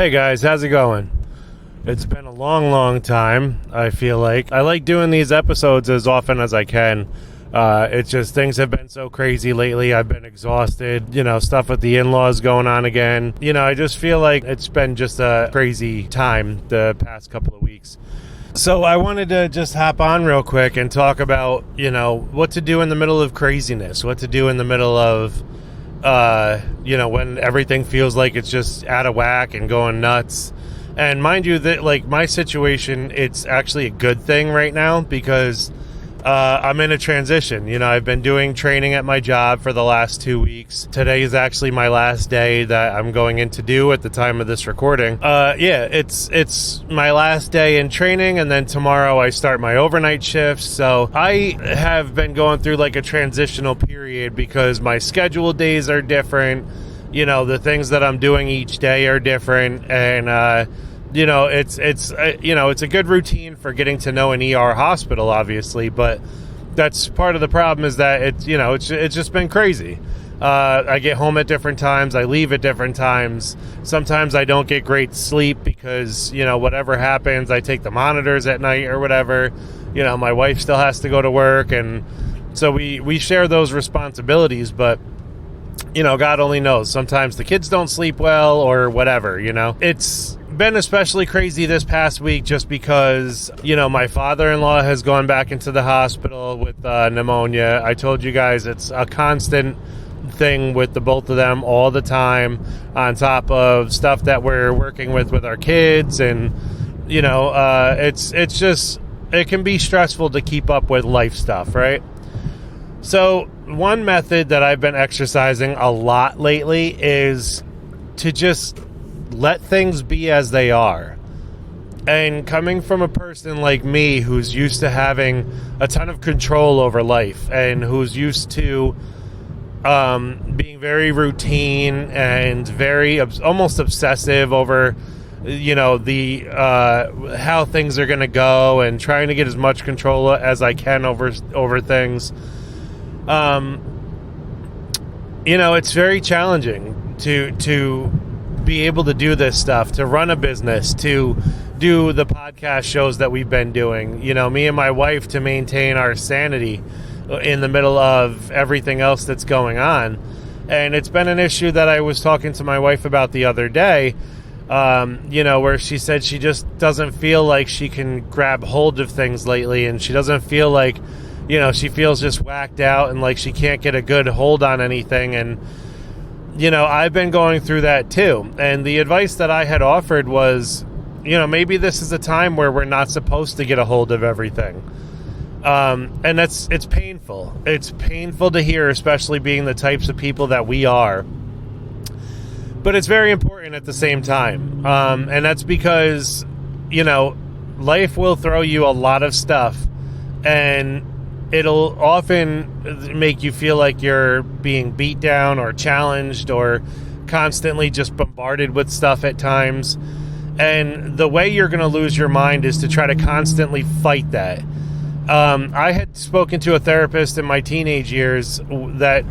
Hey guys, how's it going? It's been a long time, I feel like. I like doing these episodes as often as I can. It's just things have been so crazy lately. I've been exhausted, stuff with the in-laws going on again. I just feel like it's been just a crazy time the past couple of weeks. So I wanted to just hop on real quick and talk about, what to do in the middle of craziness, what to do in the middle of when everything feels like it's just out of whack and going nuts. And mind you that, like, my situation, it's actually a good thing right now because I'm in a transition. I've been doing training at my job for the last 2 weeks. Today is actually my last day that I'm going in to do at the time of this recording. It's my last day in training, and then tomorrow I start my overnight shifts. So I have been going through like a transitional period because my schedule days are different. The things that I'm doing each day are different, and it's a good routine for getting to know an ER hospital, obviously, but that's part of the problem is that it's just been crazy. I get home at different times. I leave at different times. Sometimes I don't get great sleep because, whatever happens, I take the monitors at night or whatever. My wife still has to go to work, and so we share those responsibilities, but God only knows. Sometimes the kids don't sleep well or whatever, It's been especially crazy this past week just because, my father-in-law has gone back into the hospital with pneumonia. I told you guys it's a constant thing with the both of them all the time, on top of stuff that we're working with our kids. And, it's just, it can be stressful to keep up with life stuff, right? So one method that I've been exercising a lot lately is to just let things be as they are. And coming from a person like me who's used to having a ton of control over life and who's used to being very routine and very almost obsessive over the how things are going to go and trying to get as much control as I can over things. It's very challenging to be able to do this stuff, to run a business, to do the podcast shows that we've been doing, me and my wife, to maintain our sanity in the middle of everything else that's going on. And it's been an issue that I was talking to my wife about the other day, where she said she just doesn't feel like she can grab hold of things lately, and she doesn't feel like she feels just whacked out and like she can't get a good hold on anything. And, I've been going through that too. And the advice that I had offered was, maybe this is a time where we're not supposed to get a hold of everything. And it's painful. It's painful to hear, especially being the types of people that we are. But it's very important at the same time. And that's because, life will throw you a lot of stuff, and it'll often make you feel like you're being beat down or challenged or constantly just bombarded with stuff at times. And the way you're going to lose your mind is to try to constantly fight that. I had spoken to a therapist in my teenage years that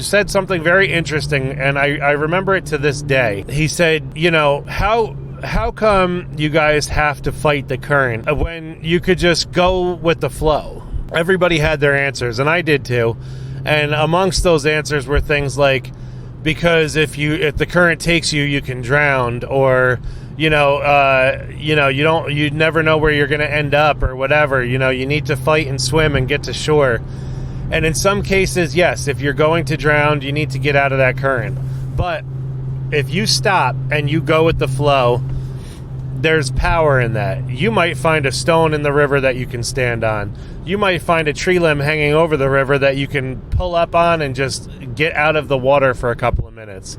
said something very interesting, and I remember it to this day. He said, how come you guys have to fight the current when you could just go with the flow? Everybody had their answers, and I did too. And amongst those answers were things like, because if the current takes you, you can drown, or you never know where you're going to end up, or whatever. You need to fight and swim and get to shore. And in some cases, yes, if you're going to drown, you need to get out of that current. But if you stop and you go with the flow, there's power in that. You might find a stone in the river that you can stand on. You might find a tree limb hanging over the river that you can pull up on and just get out of the water for a couple of minutes.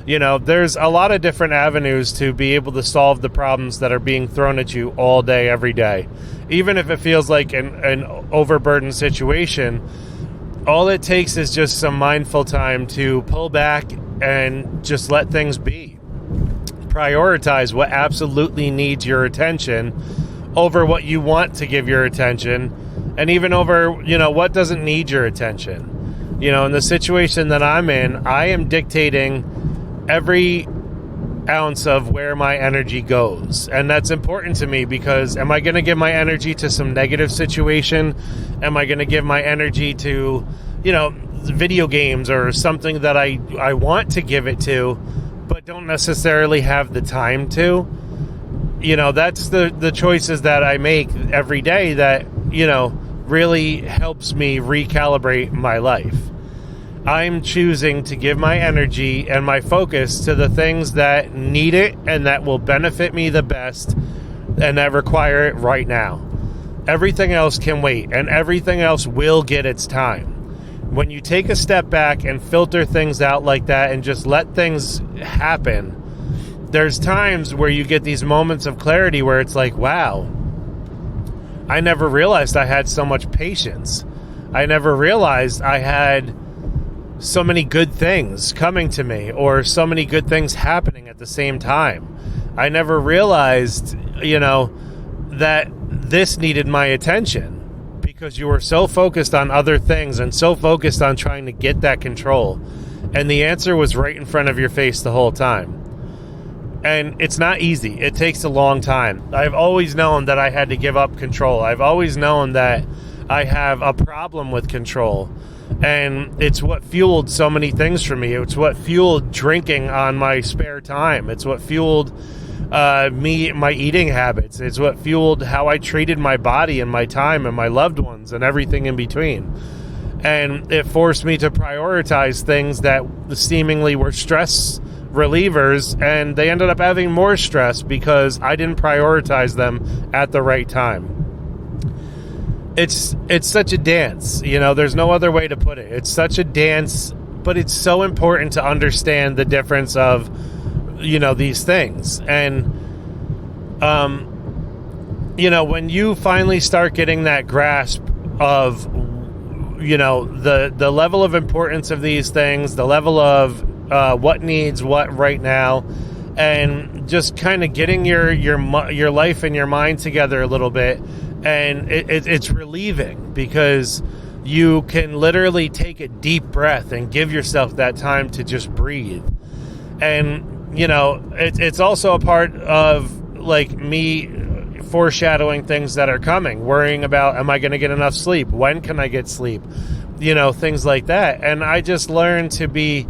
There's a lot of different avenues to be able to solve the problems that are being thrown at you all day, every day. Even if it feels like an overburdened situation, all it takes is just some mindful time to pull back and just let things be. Prioritize what absolutely needs your attention over what you want to give your attention, and even over, what doesn't need your attention. In the situation that I'm in, I am dictating every ounce of where my energy goes. And that's important to me because am I going to give my energy to some negative situation? Am I going to give my energy to, video games or something that I want to give it to, but don't necessarily have the time to? That's the choices that I make every day that, really helps me recalibrate my life. I'm choosing to give my energy and my focus to the things that need it and that will benefit me the best and that require it right now. Everything else can wait, and everything else will get its time. When you take a step back and filter things out like that and just let things happen, there's times where you get these moments of clarity where it's like, wow, I never realized I had so much patience. I never realized I had so many good things coming to me or so many good things happening at the same time. I never realized, that this needed my attention because you were so focused on other things and so focused on trying to get that control. And the answer was right in front of your face the whole time. And it's not easy. It takes a long time. I've always known that I had to give up control. I've always known that I have a problem with control. And it's what fueled so many things for me. It's what fueled drinking on my spare time. It's what fueled my eating habits. It's what fueled how I treated my body and my time and my loved ones and everything in between. And it forced me to prioritize things that seemingly were stress relievers, and they ended up having more stress because I didn't prioritize them at the right time. It's such a dance, there's no other way to put it. It's such a dance, but it's so important to understand the difference of, these things. And, when you finally start getting that grasp of, the level of importance of these things, the level of what needs what right now, and just kind of getting your life and your mind together a little bit. And it's relieving because you can literally take a deep breath and give yourself that time to just breathe. And, it's also a part of like me foreshadowing things that are coming, worrying about, am I going to get enough sleep? When can I get sleep? Things like that. And I just learned to be,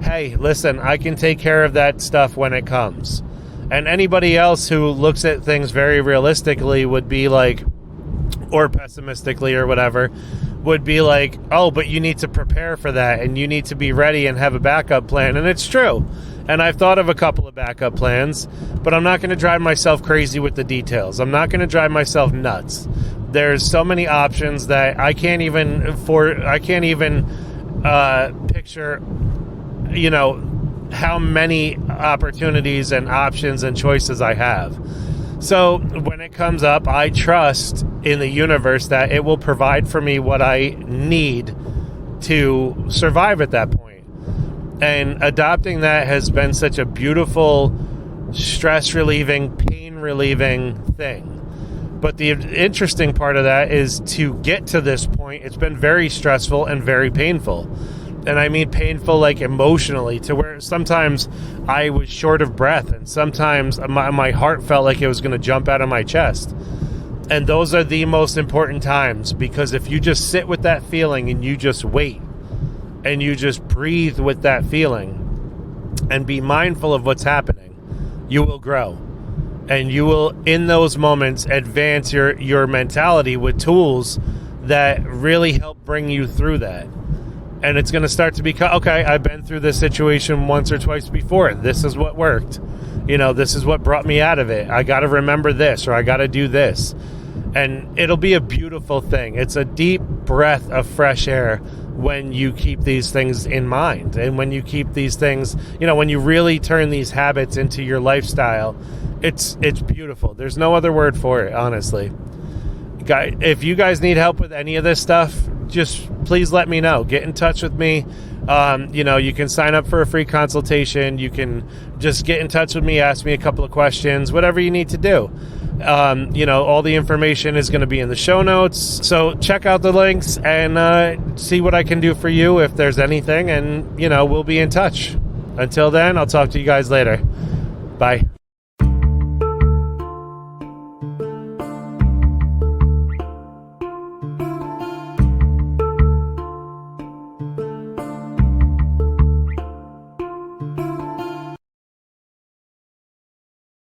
hey, listen, I can take care of that stuff when it comes. And anybody else who looks at things very realistically would be like, or pessimistically or whatever, would be like, oh, but you need to prepare for that and you need to be ready and have a backup plan. And it's true. And I've thought of a couple of backup plans, but I'm not going to drive myself crazy with the details. I'm not going to drive myself nuts. There's so many options that I can't even picture, how many opportunities and options and choices I have. So when it comes up, I trust in the universe that it will provide for me what I need to survive at that point. And adopting that has been such a beautiful, stress-relieving, pain-relieving thing. But the interesting part of that is to get to this point, it's been very stressful and very painful. And I mean painful like emotionally, to where sometimes I was short of breath and sometimes my heart felt like it was going to jump out of my chest. And those are the most important times, because if you just sit with that feeling and you just wait and you just breathe with that feeling and be mindful of what's happening, you will grow. And you will, in those moments, advance your mentality with tools that really help bring you through that. And it's going to start to become, okay, I've been through this situation once or twice before. This is what worked. This is what brought me out of it. I got to remember this, or I got to do this. And it'll be a beautiful thing. It's a deep breath of fresh air when you keep these things in mind. And when you keep these things, when you really turn these habits into your lifestyle, it's beautiful. There's no other word for it, honestly. If you guys need help with any of this stuff, just please let me know. Get in touch with me. You can sign up for a free consultation. You can just get in touch with me, ask me a couple of questions, whatever you need to do. All the information is going to be in the show notes. So check out the links and see what I can do for you if there's anything. And, we'll be in touch. Until then, I'll talk to you guys later. Bye.